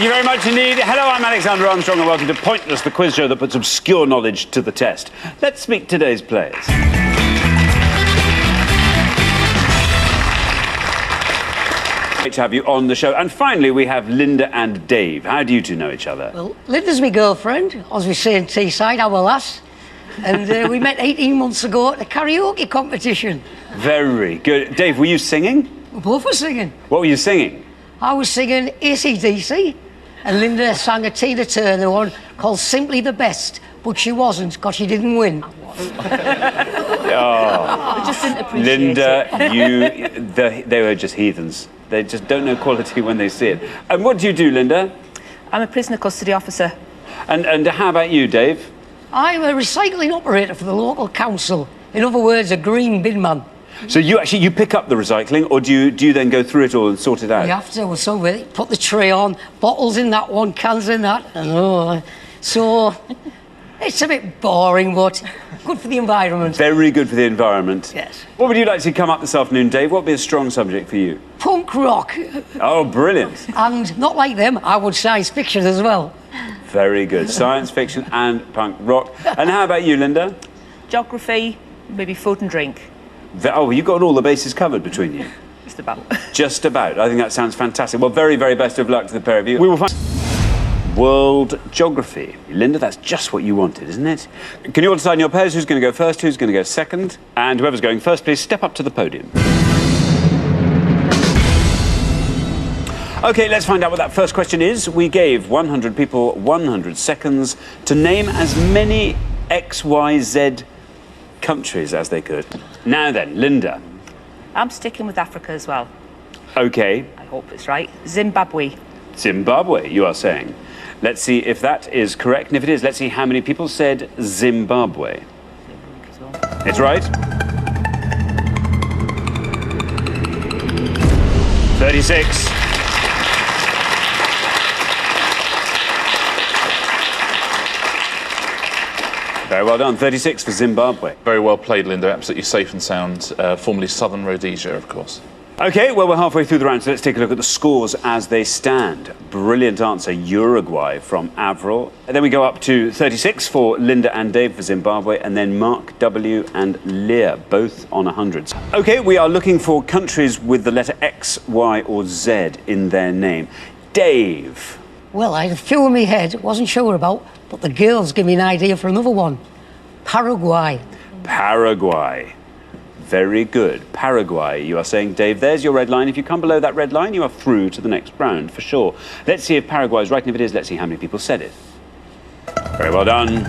you very much indeed. Hello, I'm Alexander Armstrong and welcome to Pointless, the quiz show that puts obscure knowledge to the test. Let's meet today's players. Great to have you on the show. And finally, we have Linda and Dave. How do you two know each other? Well, Linda's my girlfriend, as we say in Teesside, our lass. And we met 18 months ago at a karaoke competition. Very good. Dave, were you singing? We both were singing. What were you singing? I was singing AC/DC, and Linda sang a Tina Turner one called Simply the Best, but she wasn't, because she didn't win. Oh. We just didn't appreciate Linda, they were just heathens. They just don't know quality when they see it. And what do you do, Linda? I'm a prisoner custody officer. And how about you, Dave? I'm a recycling operator for the local council. In other words, a green bin man. So you pick up the recycling, or do you then go through it all and sort it out? You have to, so we put the tray on, bottles in that one, cans in that, and so it's a bit boring, but good for the environment. Very good for the environment. Yes. What would you like to come up this afternoon, Dave? What would be a strong subject for you? Punk rock. Oh, brilliant. And not like them, I would science fiction as well. Very good. Science fiction and punk rock. And how about you, Linda? Geography, maybe food and drink. Oh, you've got all the bases covered between you. Just about. Just about. I think that sounds fantastic. Well, very, very best of luck to the pair of you. We will find world geography. Linda, that's just what you wanted, isn't it? Can you all decide in your pairs who's going to go first, who's going to go second? And whoever's going first, please step up to the podium. OK, let's find out what that first question is. We gave 100 people 100 seconds to name as many XYZ countries as they could. Now then, Linda. I'm sticking with Africa as well. OK. I hope it's right. Zimbabwe. Zimbabwe, you are saying. Let's see if that is correct. And if it is, let's see how many people said Zimbabwe. It's right. 36. Very well done. 36 for Zimbabwe. Very well played, Linda. Absolutely safe and sound. Formerly Southern Rhodesia, of course. OK, well, we're halfway through the round, so let's take a look at the scores as they stand. Brilliant answer, Uruguay from Avril. And then we go up to 36 for Linda and Dave for Zimbabwe, and then Mark W. and Leah, both on 100s. OK, we are looking for countries with the letter X, Y or Z in their name. Dave. Well, I had a few in my head, wasn't sure about, but the girls give me an idea for another one. Paraguay. Paraguay. Very good. Paraguay, you are saying, Dave. There's your red line. If you come below that red line, you are through to the next round, for sure. Let's see if Paraguay is right, and if it is, let's see how many people said it. Very well done.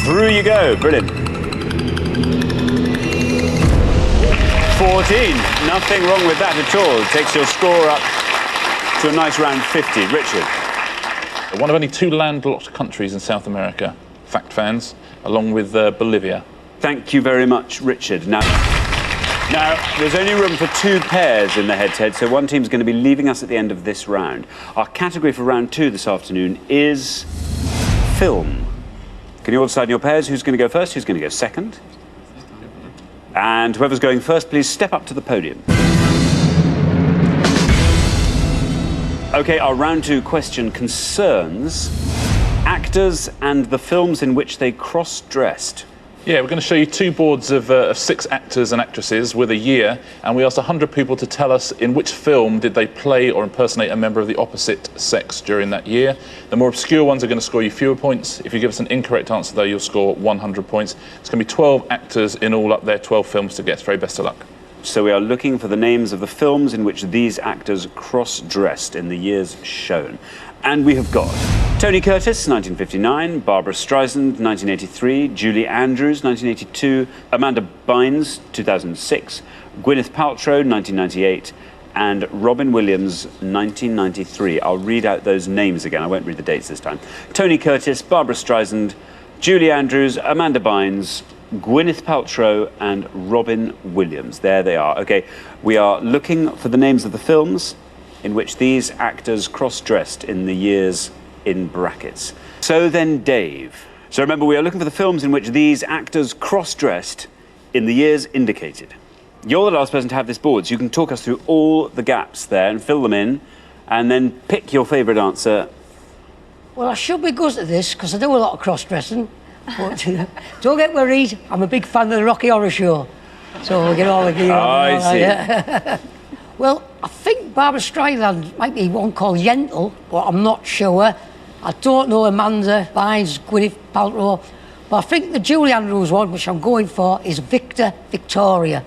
Through you go. Brilliant. 14. Nothing wrong with that at all. It takes your score up to a nice round 50. Richard. One of only 2 landlocked countries in South America, fact fans, along with Bolivia. Thank you very much, Richard. Now, there's only room for 2 pairs in the head-to-head, so one team's going to be leaving us at the end of this round. Our category for round 2 this afternoon is film. Can you all decide in your pairs who's going to go first, who's going to go second? And whoever's going first, please step up to the podium. OK, our round 2 question concerns actors and the films in which they cross-dressed. Yeah, we're going to show you 2 boards of 6 actors and actresses with a year, and we asked 100 people to tell us in which film did they play or impersonate a member of the opposite sex during that year. The more obscure ones are going to score you fewer points. If you give us an incorrect answer, though, you'll score 100 points. It's going to be 12 actors in all up there, 12 films to guess. Very best of luck. So we are looking for the names of the films in which these actors cross-dressed in the years shown. And we have got Tony Curtis, 1959, Barbara Streisand, 1983, Julie Andrews, 1982, Amanda Bynes, 2006, Gwyneth Paltrow, 1998, and Robin Williams, 1993. I'll read out those names again. I won't read the dates this time. Tony Curtis, Barbara Streisand, Julie Andrews, Amanda Bynes, Gwyneth Paltrow and Robin Williams. There they are. OK, we are looking for the names of the films in which these actors cross-dressed in the years in brackets. So then, Dave. So remember, we are looking for the films in which these actors cross-dressed in the years indicated. You're the last person to have this board, so you can talk us through all the gaps there and fill them in and then pick your favourite answer. Well, I should be good at this because I do a lot of cross-dressing. But don't get worried, I'm a big fan of the Rocky Horror Show. So we'll get all the gear on. I see. Yeah. Well, I think Barbara Streisand might be one called Yentl, but I'm not sure. I don't know Amanda Bynes, Gwyneth Paltrow. But I think the Julie Andrews one, which I'm going for, is Victor Victoria.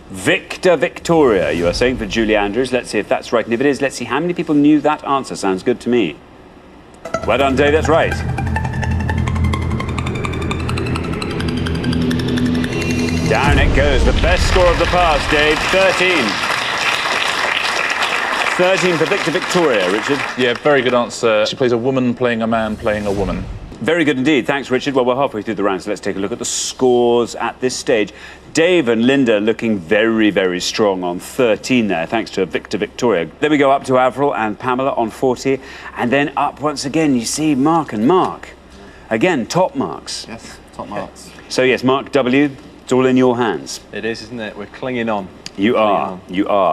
Victor Victoria, you are saying for Julie Andrews. Let's see if that's right. And if it is, let's see how many people knew that answer. Sounds good to me. Well done, Dave, that's right. Down it goes. The best score of the past, Dave. 13. 13 for Victor Victoria, Richard. Yeah, very good answer. She plays a woman playing a man playing a woman. Very good indeed. Thanks, Richard. Well, we're halfway through the round, so let's take a look at the scores at this stage. Dave and Linda looking very, very strong on 13 there, thanks to Victor Victoria. Then we go up to Avril and Pamela on 40, and then up once again, you see Mark and Mark. Again, top marks. Yes, top marks. So yes, Mark W., it's all in your hands. It is, isn't it? We're clinging on. You are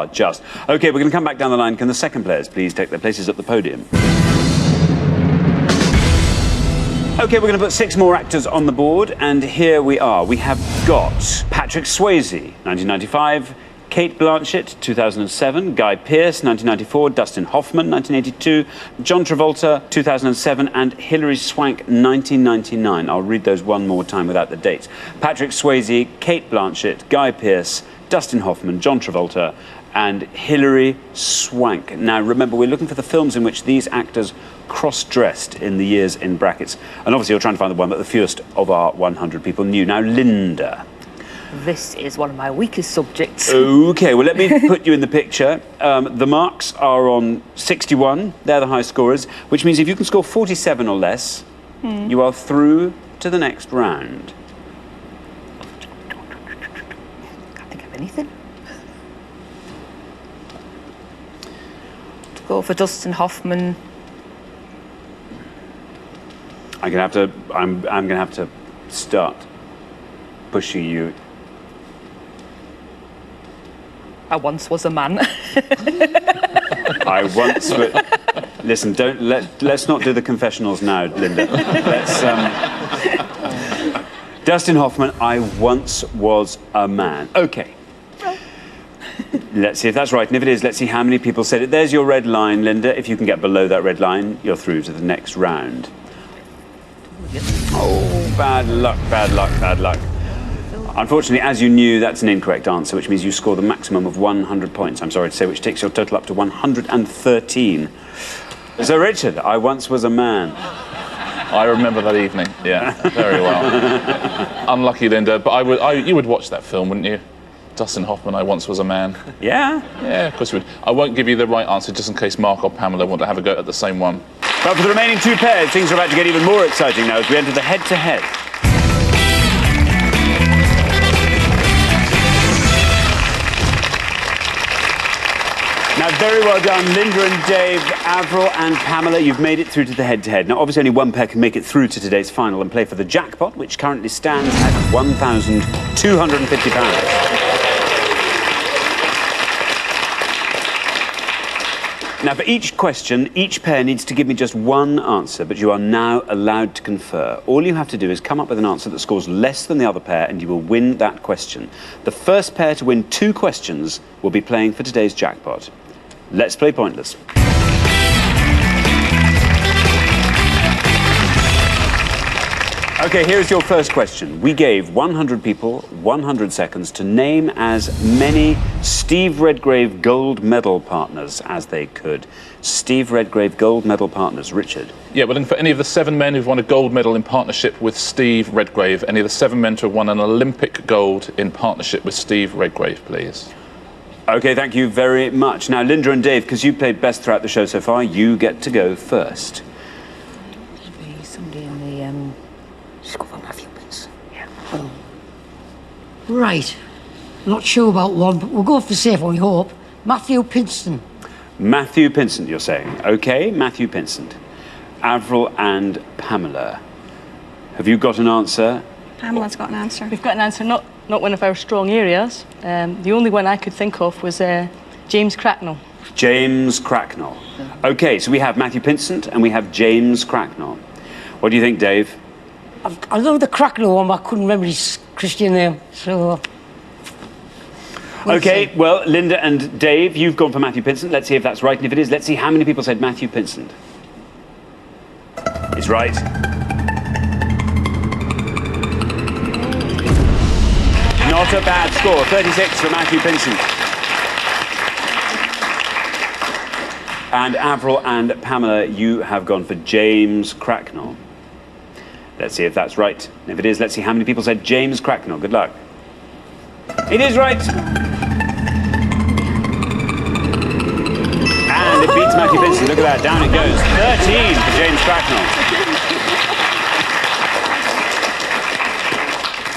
just. OK, we're going to come back down the line. Can the second players please take their places at the podium? OK, we're going to put 6 more actors on the board, and here we are. We have got Patrick Swayze, 1995, Kate Blanchett, 2007, Guy Pearce, 1994, Dustin Hoffman, 1982, John Travolta, 2007, and Hilary Swank, 1999. I'll read those one more time without the dates. Patrick Swayze, Kate Blanchett, Guy Pearce, Dustin Hoffman, John Travolta, and Hilary Swank. Now, remember, we're looking for the films in which these actors cross-dressed in the years in brackets. And obviously, you're trying to find the one that the fewest of our 100 people knew. Now, Linda. This is one of my weakest subjects. OK, well, let me put you in the picture. The marks are on 61. They're the high scorers, which means if you can score 47 or less, you are through to the next round. Can't think of anything. To go for Dustin Hoffman. I'm gonna have to start pushing you. I once was a man. I once. Listen, let's not do the confessionals now, Linda. Dustin Hoffman. I once was a man. Okay. Let's see if that's right, and if it is, let's see how many people said it. There's your red line, Linda. If you can get below that red line, you're through to the next round. Oh, bad luck, bad luck, bad luck. Unfortunately, as you knew, that's an incorrect answer, which means you score the maximum of 100 points, I'm sorry to say, which takes your total up to 113. So, Richard, I once was a man. I remember that evening, yeah, very well. Unlucky, Linda, but you would watch that film, wouldn't you? Dustin Hoffman, I once was a man. Yeah? Yeah, of course you would. I won't give you the right answer just in case Mark or Pamela want to have a go at the same one. But for the remaining 2 pairs, things are about to get even more exciting now as we enter the head-to-head. Now, very well done, Linda and Dave, Avril and Pamela. You've made it through to the head-to-head. Now, obviously, only one pair can make it through to today's final and play for the jackpot, which currently stands at £1,250. Now, for each question, each pair needs to give me just one answer, but you are now allowed to confer. All you have to do is come up with an answer that scores less than the other pair, and you will win that question. The first pair to win 2 questions will be playing for today's jackpot. Let's play Pointless. OK, here's your first question. We gave 100 people 100 seconds to name as many Steve Redgrave gold medal partners as they could. Steve Redgrave gold medal partners. Richard? Yeah, we're looking for any of the 7 men who've won a gold medal in partnership with Steve Redgrave. Any of the 7 men to have won an Olympic gold in partnership with Steve Redgrave, please. OK, thank you very much. Now, Linda and Dave, because you played best throughout the show so far, you get to go first. Somebody in the just go for Matthew Pinson. Yeah. Right. Not sure about one, but we'll go for safe one, we hope. Matthew Pinson. Matthew Pinsent, you're saying. OK, Matthew Pinsent. Avril and Pamela. Have you got an answer? Pamela's got an answer. We've got an answer, not one of our strong areas. The only one I could think of was James Cracknell. James Cracknell. Okay, so we have Matthew Pinsent and we have James Cracknell. What do you think, Dave? I love the Cracknell one, but I couldn't remember his Christian name, so... Okay, well, Linda and Dave, you've gone for Matthew Pinsent. Let's see if that's right, and if it is, let's see how many people said Matthew Pinsent. It's right. Not a bad score, 36 for Matthew Pinsent. And Avril and Pamela, you have gone for James Cracknell. Let's see if that's right. If it is, let's see how many people said James Cracknell. Good luck. It is right. And it beats Matthew Pinsent. Look at that. Down it goes. 13 for James Cracknell.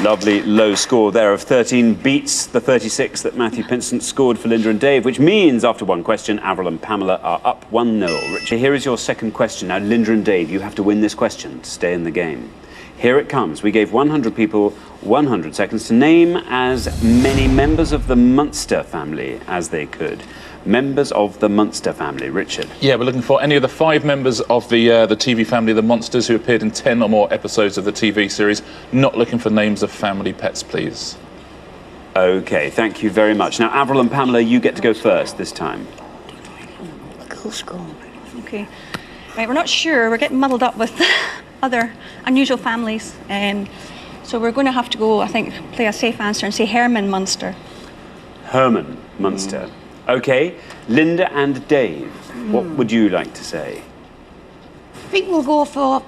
Lovely low score there of 13 beats the 36 that Matthew Pinsent scored for Linda and Dave, which means after one question, Avril and Pamela are up 1-0. Richard, here is your second question. Now, Linda and Dave, you have to win this question to stay in the game. Here it comes. We gave 100 people 100 seconds to name as many members of the Munster family as they could. Members of the Munster family. Richard. Yeah, we're looking for any of the 5 members of the TV family, the Monsters, who appeared in 10 or more episodes of the TV series. Not looking for names of family pets, please. Okay, thank you very much. Now, Avril and Pamela, you get to go first this time. Okay. Right, we're not sure. We're getting muddled up with other unusual families. So we're going to have to go, I think, play a safe answer and say Herman Munster. Herman Munster. Okay, Linda and Dave, what would you like to say? I think we'll go for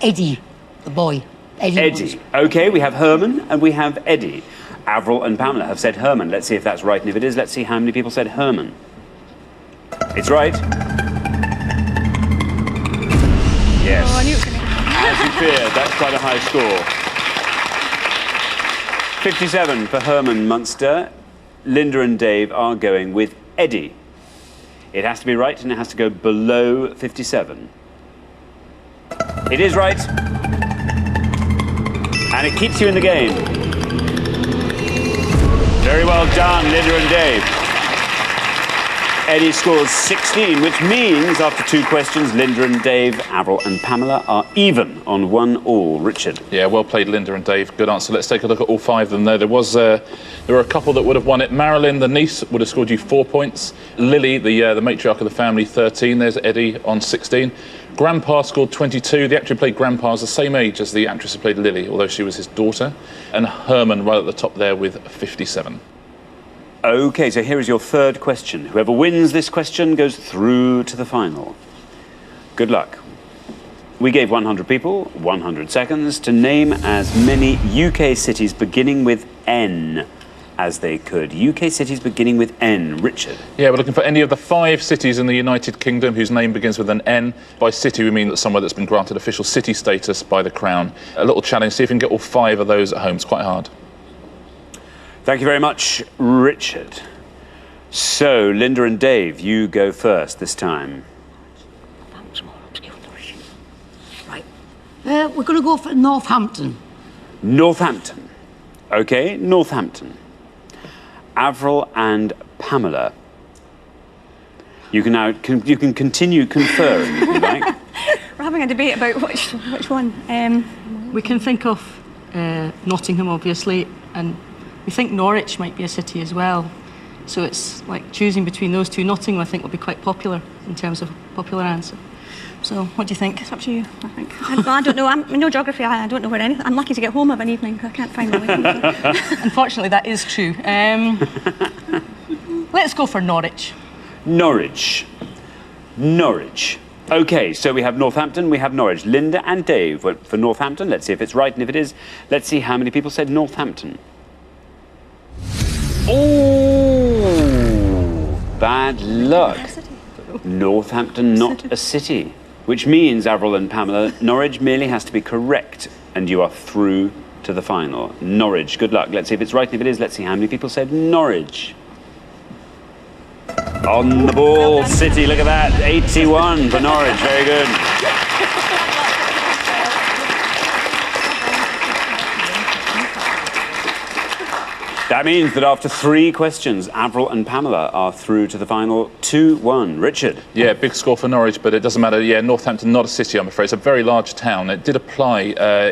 Eddie, the boy. Eddie. Eddie. Okay, we have Herman and we have Eddie. Avril and Pamela have said Herman. Let's see if that's right, and if it is, let's see how many people said Herman. It's right. Yes. Oh, I knew it was going to... As you feared, that's quite a high score. 57 for Herman Munster. Linda and Dave are going with Eddie. It has to be right and it has to go below 57. It is right. And it keeps you in the game. Very well done, Linda and Dave. Eddie scores 16, which means after 2 questions, Linda and Dave, Avril and Pamela are even on 1-1. Richard. Yeah, well played, Linda and Dave. Good answer. Let's take a look at all 5 of them there. There were a couple that would have won it. Marilyn, the niece, would have scored you 4 points. Lily, the matriarch of the family, 13. There's Eddie on 16. Grandpa scored 22. The actor who played Grandpa is the same age as the actress who played Lily, although she was his daughter. And Herman right at the top there with 57. Okay, so here is your third question. Whoever wins this question goes through to the final. Good luck. We gave 100 people 100 seconds to name as many UK cities beginning with N as they could. UK cities beginning with N. Richard. Yeah, we're looking for any of the 5 cities in the United Kingdom whose name begins with an N. By city, we mean that somewhere that's been granted official city status by the Crown. A little challenge, see if you can get all 5 of those at home. It's quite hard. Thank you very much, Richard. So, Linda and Dave, you go first this time. Right. We're going to go for Northampton. Northampton. Okay, Northampton. Avril and Pamela. You can now you can continue conferring if you like. We're having a debate about which one. We can think of Nottingham, obviously, and we think Norwich might be a city as well. So it's like choosing between those 2. Nottingham, I think, will be quite popular in terms of a popular answer. So what do you think? It's up to you, I think. I don't know. I'm no geography. I don't know where anything. I'm lucky to get home of an evening. I can't find my way. Unfortunately, that is true. Let's go for Norwich. Norwich. Norwich. Okay, so we have Northampton, we have Norwich. Linda and Dave went for Northampton. Let's see if it's right, and if it is, let's see how many people said Northampton. Oh, bad luck. Northampton, not a city. Which means, Avril and Pamela, Norwich merely has to be correct, and you are through to the final. Norwich, good luck. Let's see if it's right, and if it is, let's see how many people said Norwich. On the ball, City, look at that. 81 for Norwich, very good. That means that after 3 questions, Avril and Pamela are through to the final 2-1. Richard? Yeah, big score for Norwich, but it doesn't matter. Yeah, Northampton, not a city, I'm afraid. It's a very large town. It did apply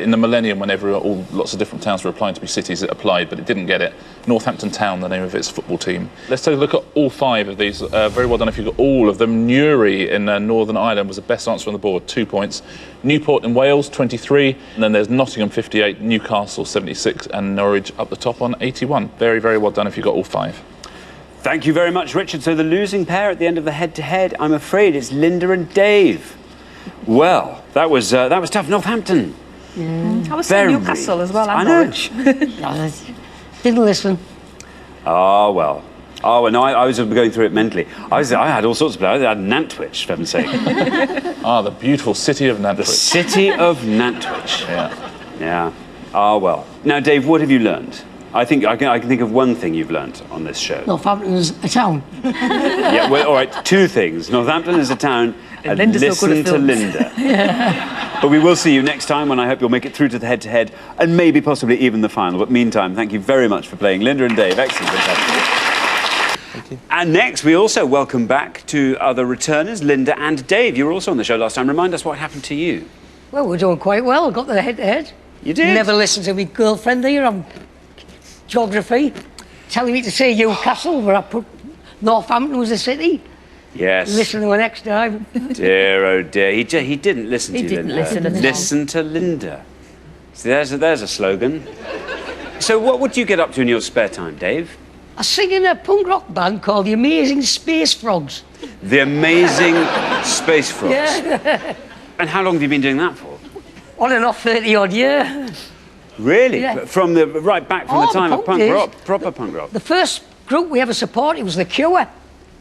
in the millennium whenever lots of different towns were applying to be cities. It applied, but it didn't get it. Northampton Town, the name of its football team. Let's take a look at all 5 of these. Very well done if you got all of them. Newry in Northern Ireland was the best answer on the board, 2 points. Newport in Wales, 23. And then there's Nottingham, 58, Newcastle, 76, and Norwich up the top on 81. Very, very well done if you got all 5. Thank you very much, Richard. So the losing pair at the end of the head-to-head, I'm afraid it's Linda and Dave. Well, that was tough. Northampton. I was saying Newcastle as well, and Norwich. Didn't listen. Oh, well. Oh, well, no, I was going through it mentally. I had all sorts of players. I had Nantwich, for heaven's sake. The beautiful city of Nantwich. The city of Nantwich. Yeah. Oh, well. Now, Dave, what have you learned? I think I can think of one thing you've learnt on this show. Northampton's a town. Yeah, well, all right, 2 things. Northampton is a town, and listen to Linda. But we will see you next time, when I hope you'll make it through to the head-to-head, and maybe possibly even the final. But meantime, thank you very much for playing. Linda and Dave, excellent. Thank you. And next, we also welcome back 2 other returners, Linda and Dave. You were also on the show last time. Remind us what happened to you. Well, we're doing quite well. I got the head-to-head. You did? Never listened to my girlfriend here on geography, telling me to say Newcastle, where I put Northampton was a city. Yes. Listen to her next time. Dear, oh dear. He didn't listen to you, didn't Linda. listen at all. Listen to Linda. See, there's a slogan. So what would you get up to in your spare time, Dave? I sing in a punk rock band called the Amazing Space Frogs. The Amazing Space Frogs. Yeah. And how long have you been doing that for? On and off 30-odd years. Really? Yeah. From right back from the time of punk days. rock, proper punk rock. The first group we ever supported was The Cure.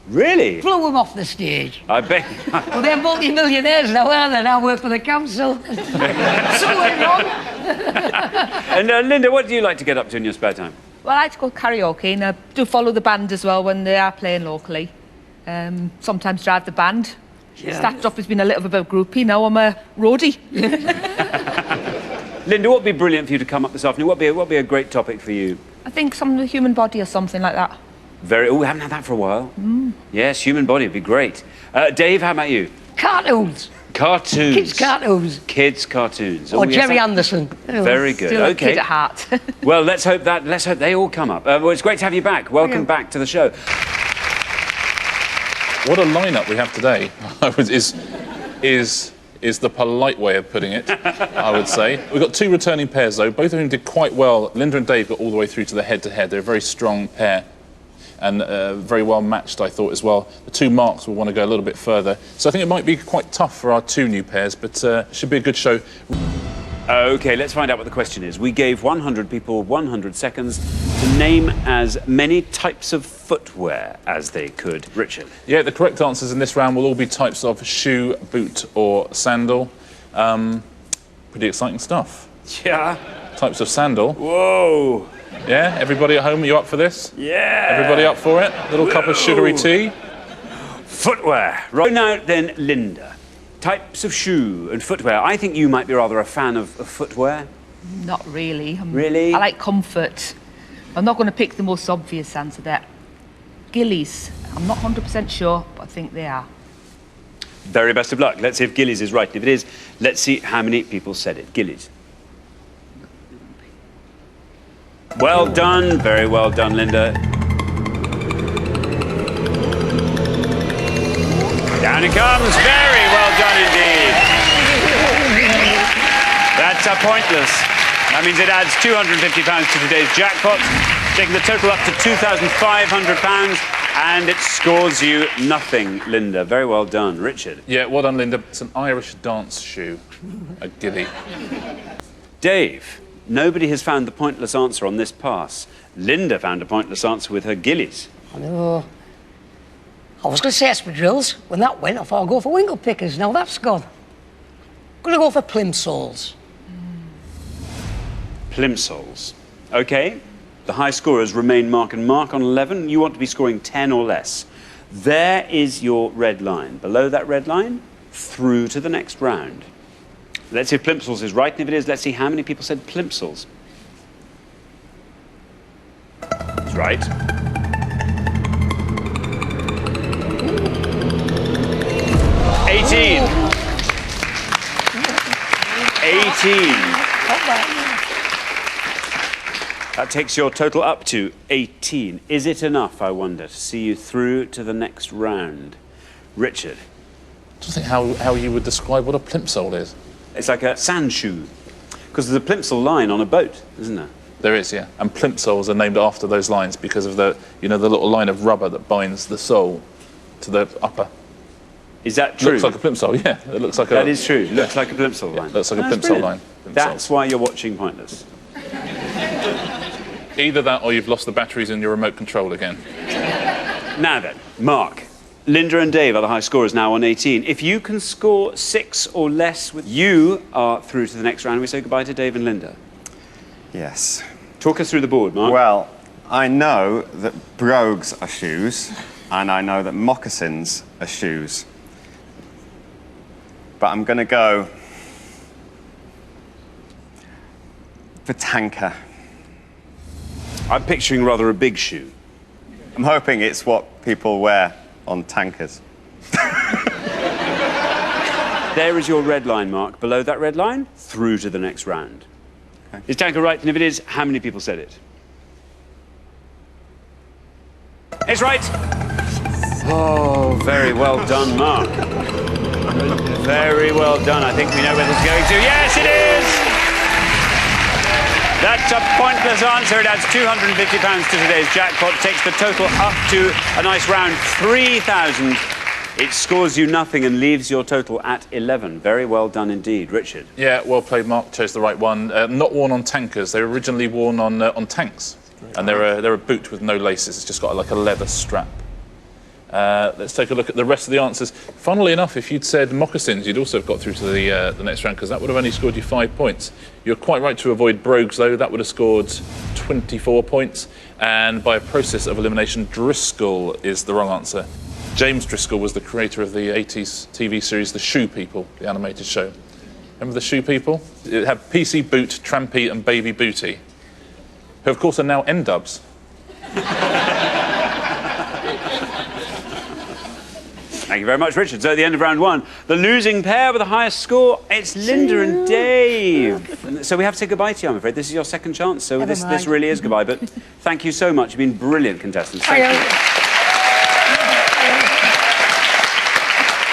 Really? Flew them off the stage. I bet. Well, they're multi-millionaires now, aren't they? Now work for the council. So went wrong. And Linda, what do you like to get up to in your spare time? Well, I like to go karaoke, and I do follow the band as well when they are playing locally. Sometimes drive the band. Yeah. Started off as being a little bit of a groupie, now I'm a roadie. Linda, what would be brilliant for you to come up this afternoon? What would be a great topic for you? I think some of the human body or something like that. Oh, we haven't had that for a while. Yes, human body would be great. Dave, how about you? Cartoons. Cartoons. Kids' cartoons. Kids' cartoons. Or yes, Jerry Anderson. Very good. Still a Okay. kid at heart. Well, let's hope they all come up. Well, it's great to have you back. Welcome back to the show. What a lineup we have today is the polite way of putting it, I would say. We've got 2 returning pairs, though. Both of them did quite well. Linda and Dave got all the way through to the head-to-head. They're a very strong pair and very well matched, I thought, as well. The 2 marks will want to go a little bit further. So I think it might be quite tough for our 2 new pairs, but it should be a good show. OK, let's find out what the question is. We gave 100 people 100 seconds to name as many types of footwear as they could. Richard? Yeah, the correct answers in this round will all be types of shoe, boot or sandal. Pretty exciting stuff. Yeah. Types of sandal. Whoa. Yeah, everybody at home, are you up for this? Yeah. Everybody up for it? Little cup of sugary tea? Footwear. Right now then, Linda. Types of shoe and footwear. I think you might be rather a fan of footwear. Not really. Really? I like comfort. I'm not going to pick the most obvious answer there. Gillies. I'm not 100% sure, but I think they are. Very best of luck. Let's see if Gillies is right. If it is, let's see how many people said it. Gillies. Well done. Very well done, Linda. Down it comes. Very well done indeed. That's a pointless. That means it adds £250 to today's jackpot, taking the total up to £2,500, and it scores you nothing, Linda. Very well done. Richard? Yeah, well done, Linda. It's an Irish dance shoe, a gilly. Dave? Nobody has found the pointless answer on this pass. Linda found a pointless answer with her gillies. I know. I was going to say espadrilles. When that went, I thought I'll go for winkle pickers. Now that's gone. I'm going to go for plimsolls. Plimsolls. OK. The high scorers remain Mark and Mark on 11. You want to be scoring 10 or less. There is your red line. Below that red line, through to the next round. Let's see if plimsolls is right, and if it is, let's see how many people said plimsolls. right. 18. 18. That takes your total up to 18. Is it enough, I wonder, to see you through to the next round? Richard. Just think how you would describe what a plimsoll is. It's like a sand shoe, because there's a plimsoll line on a boat, isn't there? There is, yeah. And plimsolls are named after those lines because of the, the little line of rubber that binds the sole to the upper. Is that true? Looks like a plimsoll, yeah. It looks like That is true. Looks like a plimsoll line. Looks like a That's plimsoll brilliant. line. That's why you're watching Pointless. Either that or you've lost the batteries in your remote control again. Now then, Mark. Linda and Dave are the high scorers now on 18. If you can score 6 or less, you are through to the next round. We say goodbye to Dave and Linda. Yes. Talk us through the board, Mark. Well, I know that brogues are shoes, and I know that moccasins are shoes. But I'm going to go for tanker. I'm picturing rather a big shoe. I'm hoping it's what people wear on tankers. There is your red line, Mark. Below that red line, through to the next round. Okay. Is tanker right? And if it is, how many people said it? It's right. Oh, very well done, Mark. Very well done. I think we know where this is going to. Yes, it is! That's a pointless answer. It adds £250 to today's jackpot, takes the total up to a nice round 3,000. It scores you nothing and leaves your total at 11. Very well done indeed. Richard. Yeah, well played, Mark. Chose the right one. Not worn on tankers. They were originally worn on tanks. And they're a boot with no laces. It's just got like a leather strap. Let's take a look at the rest of the answers. Funnily enough, if you'd said moccasins, you'd also have got through to the next round, because that would have only scored you 5 points. You're quite right to avoid brogues, though. That would have scored 24 points. And by a process of elimination, Driscoll is the wrong answer. James Driscoll was the creator of the 80s TV series The Shoe People, the animated show. Remember The Shoe People? It had PC Boot, Trampy and Baby Booty, who, of course, are now N-dubs. Thank you very much, Richard. So at the end of round 1, the losing pair with the highest score, it's Linda and Dave. So we have to say goodbye to you, I'm afraid. This is your second chance, so this really is goodbye. But thank you so much. You've been brilliant contestants. Thank you.